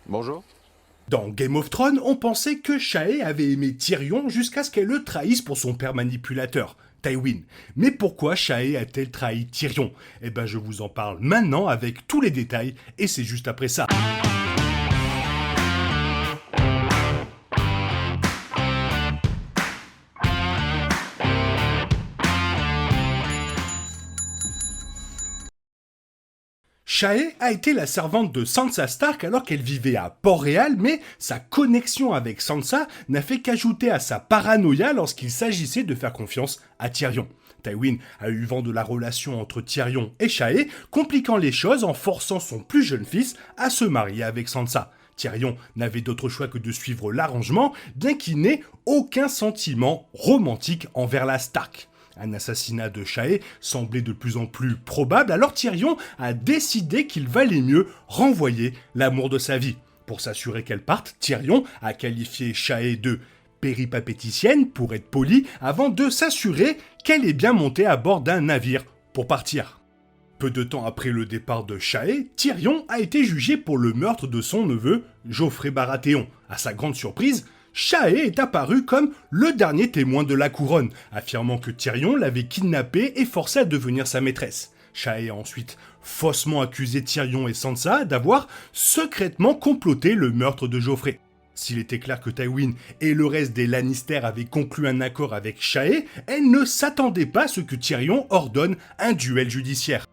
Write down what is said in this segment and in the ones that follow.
Bonjour. Dans Game of Thrones, on pensait que Shae avait aimé Tyrion jusqu'à ce qu'elle le trahisse pour son père manipulateur, Tywin. Mais pourquoi Shae a-t-elle trahi Tyrion? Eh ben je vous en parle maintenant avec tous les détails, et c'est juste après ça. Shae a été la servante de Sansa Stark alors qu'elle vivait à Port-Réal, mais sa connexion avec Sansa n'a fait qu'ajouter à sa paranoïa lorsqu'il s'agissait de faire confiance à Tyrion. Tywin a eu vent de la relation entre Tyrion et Shae, compliquant les choses en forçant son plus jeune fils à se marier avec Sansa. Tyrion n'avait d'autre choix que de suivre l'arrangement, bien qu'il n'ait aucun sentiment romantique envers la Stark. Un assassinat de Shae semblait de plus en plus probable, alors Tyrion a décidé qu'il valait mieux renvoyer l'amour de sa vie. Pour s'assurer qu'elle parte, Tyrion a qualifié Shae de péripapéticienne, pour être poli, avant de s'assurer qu'elle est bien montée à bord d'un navire pour partir. Peu de temps après le départ de Shae, Tyrion a été jugé pour le meurtre de son neveu, Joffrey Baratheon. À sa grande surprise, Shae est apparu comme le dernier témoin de la couronne, affirmant que Tyrion l'avait kidnappé et forcé à devenir sa maîtresse. Shae a ensuite faussement accusé Tyrion et Sansa d'avoir secrètement comploté le meurtre de Joffrey. S'il était clair que Tywin et le reste des Lannister avaient conclu un accord avec Shae, elle ne s'attendait pas à ce que Tyrion ordonne un duel judiciaire.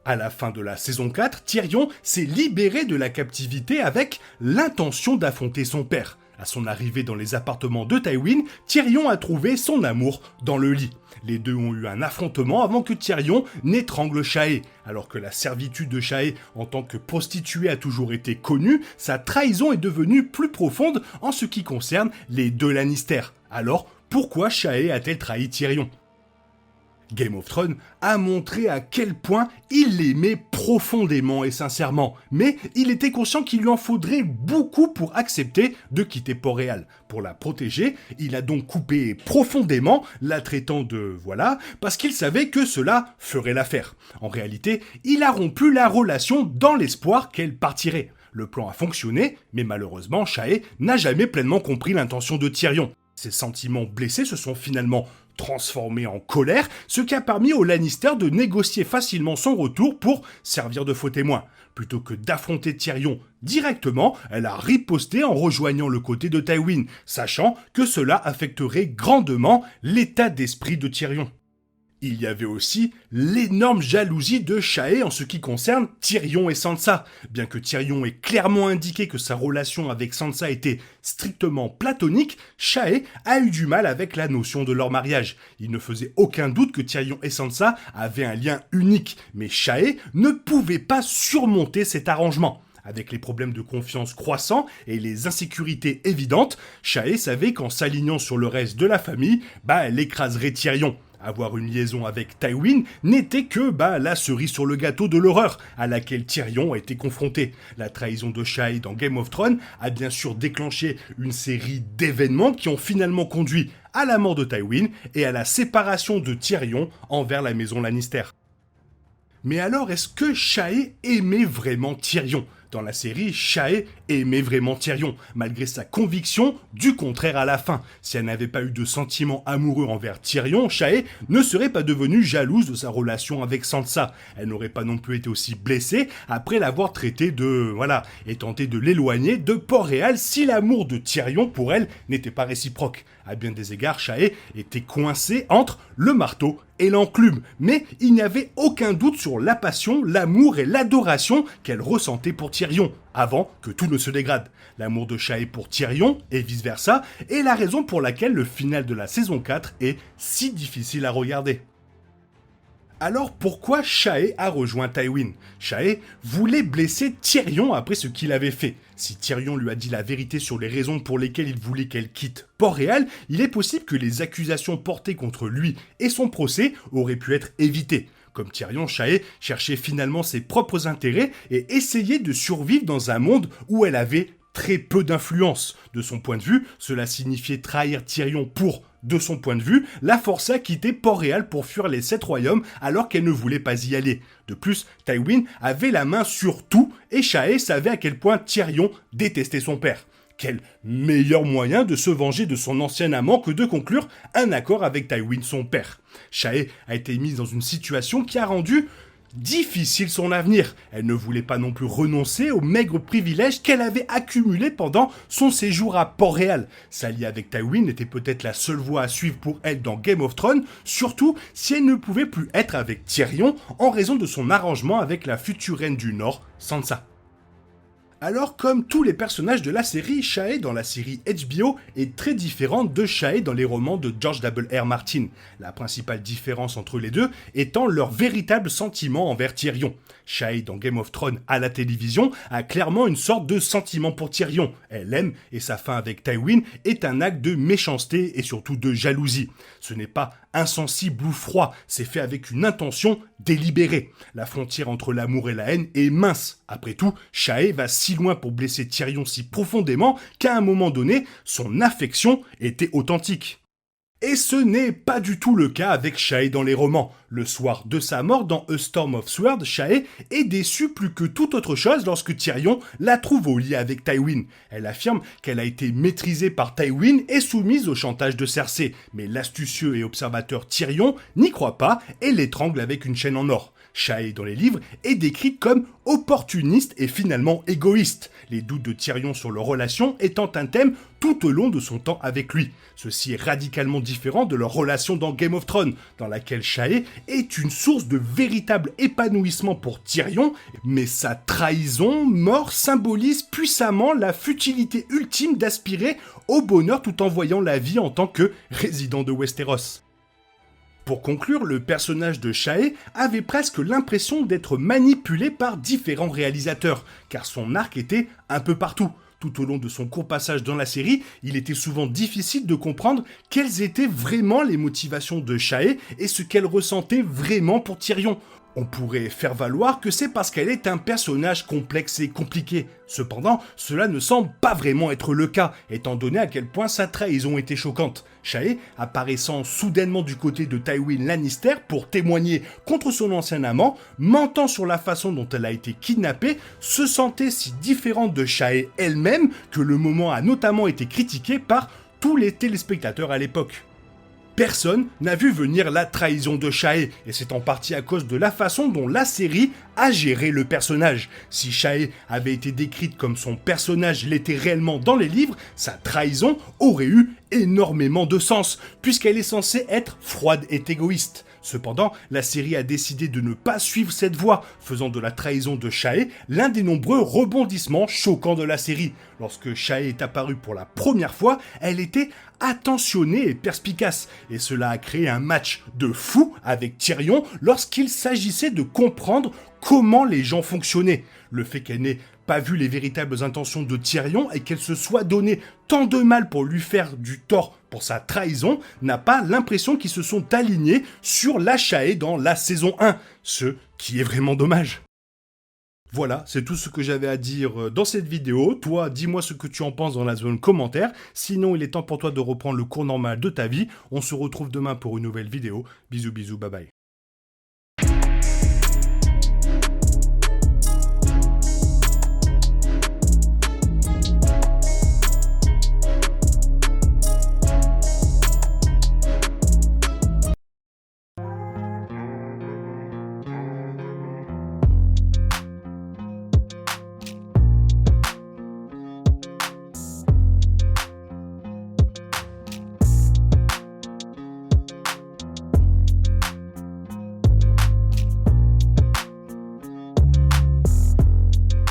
À la fin de la saison 4, Tyrion s'est libéré de la captivité avec l'intention d'affronter son père. À son arrivée dans les appartements de Tywin, Tyrion a trouvé son amour dans le lit. Les deux ont eu un affrontement avant que Tyrion n'étrangle Shae. Alors que la servitude de Shae en tant que prostituée a toujours été connue, sa trahison est devenue plus profonde en ce qui concerne les deux Lannister. Alors, pourquoi Shae a-t-elle trahi Tyrion ? Game of Thrones a montré à quel point il l'aimait profondément et sincèrement, mais il était conscient qu'il lui en faudrait beaucoup pour accepter de quitter Port-Réal. Pour la protéger, il a donc coupé profondément, la traitant de voilà, parce qu'il savait que cela ferait l'affaire. En réalité, il a rompu la relation dans l'espoir qu'elle partirait. Le plan a fonctionné, mais malheureusement, Shae n'a jamais pleinement compris l'intention de Tyrion. Ses sentiments blessés se sont finalement transformé en colère, ce qui a permis aux Lannister de négocier facilement son retour pour servir de faux témoin. Plutôt que d'affronter Tyrion directement, elle a riposté en rejoignant le côté de Tywin, sachant que cela affecterait grandement l'état d'esprit de Tyrion. Il y avait aussi l'énorme jalousie de Shae en ce qui concerne Tyrion et Sansa. Bien que Tyrion ait clairement indiqué que sa relation avec Sansa était strictement platonique, Shae a eu du mal avec la notion de leur mariage. Il ne faisait aucun doute que Tyrion et Sansa avaient un lien unique, mais Shae ne pouvait pas surmonter cet arrangement. Avec les problèmes de confiance croissants et les insécurités évidentes, Shae savait qu'en s'alignant sur le reste de la famille, elle écraserait Tyrion. Avoir une liaison avec Tywin n'était que la cerise sur le gâteau de l'horreur à laquelle Tyrion a été confronté. La trahison de Shae dans Game of Thrones a bien sûr déclenché une série d'événements qui ont finalement conduit à la mort de Tywin et à la séparation de Tyrion envers la maison Lannister. Mais alors, est-ce que Shae aimait vraiment Tyrion ? Dans la série, Shae aimait vraiment Tyrion, malgré sa conviction du contraire à la fin. Si elle n'avait pas eu de sentiments amoureux envers Tyrion, Shae ne serait pas devenue jalouse de sa relation avec Sansa. Elle n'aurait pas non plus été aussi blessée après l'avoir traité et tenté de l'éloigner de Port-Réal si l'amour de Tyrion pour elle n'était pas réciproque. À bien des égards, Shae était coincée entre le marteau et l'enclume, mais il n'y avait aucun doute sur la passion, l'amour et l'adoration qu'elle ressentait pour Tyrion, avant que tout ne se dégrade. L'amour de Shae pour Tyrion, et vice-versa, est la raison pour laquelle le final de la saison 4 est si difficile à regarder. Alors pourquoi Shae a rejoint Tywin ? Shae voulait blesser Tyrion après ce qu'il avait fait. Si Tyrion lui a dit la vérité sur les raisons pour lesquelles il voulait qu'elle quitte Port-Réal, il est possible que les accusations portées contre lui et son procès auraient pu être évitées. Comme Tyrion, Shae cherchait finalement ses propres intérêts et essayait de survivre dans un monde où elle avait très peu d'influence. De son point de vue, cela signifiait trahir Tyrion pour De son point de vue, l'a forcé à quitter Port-Réal pour fuir les 7 royaumes alors qu'elle ne voulait pas y aller. De plus, Tywin avait la main sur tout et Shae savait à quel point Tyrion détestait son père. Quel meilleur moyen de se venger de son ancien amant que de conclure un accord avec Tywin son père. Shae a été mise dans une situation qui a rendu difficile son avenir. Elle ne voulait pas non plus renoncer aux maigres privilèges qu'elle avait accumulés pendant son séjour à Port-Réal. S'allier avec Tywin était peut-être la seule voie à suivre pour elle dans Game of Thrones, surtout si elle ne pouvait plus être avec Tyrion en raison de son arrangement avec la future reine du Nord, Sansa. Alors, comme tous les personnages de la série, Shae dans la série HBO est très différente de Shae dans les romans de George R.R. Martin. La principale différence entre les deux étant leur véritable sentiment envers Tyrion. Shae dans Game of Thrones à la télévision a clairement une sorte de sentiment pour Tyrion. Elle l'aime et sa fin avec Tywin est un acte de méchanceté et surtout de jalousie. Ce n'est pas insensible ou froid, c'est fait avec une intention délibérée. La frontière entre l'amour et la haine est mince. Après tout, Shae va si loin pour blesser Tyrion si profondément qu'à un moment donné, son affection était authentique. Et ce n'est pas du tout le cas avec Shae dans les romans. Le soir de sa mort dans A Storm of Swords, Shae est déçue plus que toute autre chose lorsque Tyrion la trouve au lit avec Tywin. Elle affirme qu'elle a été maîtrisée par Tywin et soumise au chantage de Cersei. Mais l'astucieux et observateur Tyrion n'y croit pas et l'étrangle avec une chaîne en or. Shae dans les livres est décrite comme opportuniste et finalement égoïste, les doutes de Tyrion sur leur relation étant un thème tout au long de son temps avec lui. Ceci est radicalement différent de leur relation dans Game of Thrones, dans laquelle Shae est une source de véritable épanouissement pour Tyrion, mais sa trahison, mort, symbolise puissamment la futilité ultime d'aspirer au bonheur tout en voyant la vie en tant que résident de Westeros. Pour conclure, le personnage de Shae avait presque l'impression d'être manipulé par différents réalisateurs, car son arc était un peu partout. Tout au long de son court passage dans la série, il était souvent difficile de comprendre quelles étaient vraiment les motivations de Shae et ce qu'elle ressentait vraiment pour Tyrion. On pourrait faire valoir que c'est parce qu'elle est un personnage complexe et compliqué. Cependant, cela ne semble pas vraiment être le cas, étant donné à quel point sa trahison était choquante. Shae, apparaissant soudainement du côté de Tywin Lannister pour témoigner contre son ancien amant, mentant sur la façon dont elle a été kidnappée, se sentait si différente de Shae elle-même que le moment a notamment été critiqué par tous les téléspectateurs à l'époque. Personne n'a vu venir la trahison de Shae, et c'est en partie à cause de la façon dont la série a géré le personnage. Si Shae avait été décrite comme son personnage l'était réellement dans les livres, sa trahison aurait eu énormément de sens, puisqu'elle est censée être froide et égoïste. Cependant, la série a décidé de ne pas suivre cette voie, faisant de la trahison de Shae l'un des nombreux rebondissements choquants de la série. Lorsque Shae est apparue pour la première fois, elle était attentionnée et perspicace, et cela a créé un match de fou avec Tyrion lorsqu'il s'agissait de comprendre comment les gens fonctionnaient. Le fait qu'elle n'ait pas vu les véritables intentions de Tyrion et qu'elle se soit donné tant de mal pour lui faire du tort pour sa trahison n'a pas l'impression qu'ils se sont alignés sur la Shae dans la saison 1, ce qui est vraiment dommage. Voilà, c'est tout ce que j'avais à dire dans cette vidéo. Toi, dis-moi ce que tu en penses dans la zone commentaire. Sinon, il est temps pour toi de reprendre le cours normal de ta vie. On se retrouve demain pour une nouvelle vidéo. Bisous, bisous, bye bye.